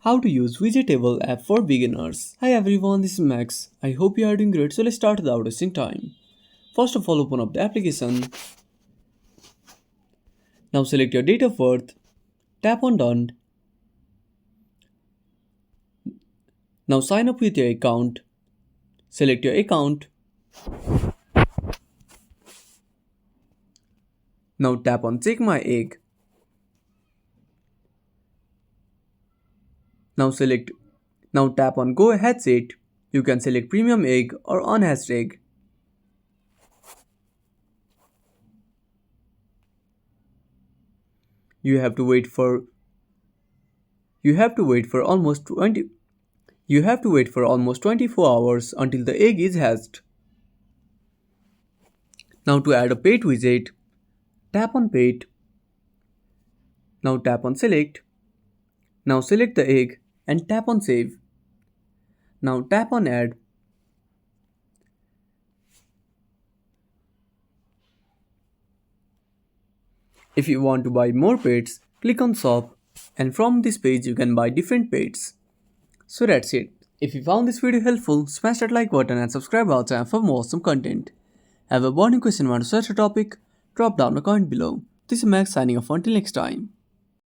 How to use Widgetable app for beginners. Hi everyone, this is Max. I hope you are doing great, so let's start without wasting time. First of all, open up the application. Now select your date of birth. Tap on Done. Now sign up with your account. Select your account. Now tap on Check My Egg. Now tap on Go Hatch It. You can select premium egg or unhatched egg. You have to wait for you have to wait for almost 20 You have to wait for almost 24 hours until the egg is hatched. Now to add a pet widget, tap on Pet. Now tap on Select. Now select the egg and tap on Save. Now tap on Add. If you want to buy more pets, click on Shop, and from this page you can buy different pets. So that's it. If you found this video helpful, smash that like button and subscribe our channel for more awesome content. Have a burning question, want to search a topic? Drop down a comment below. This is Max signing off until next time.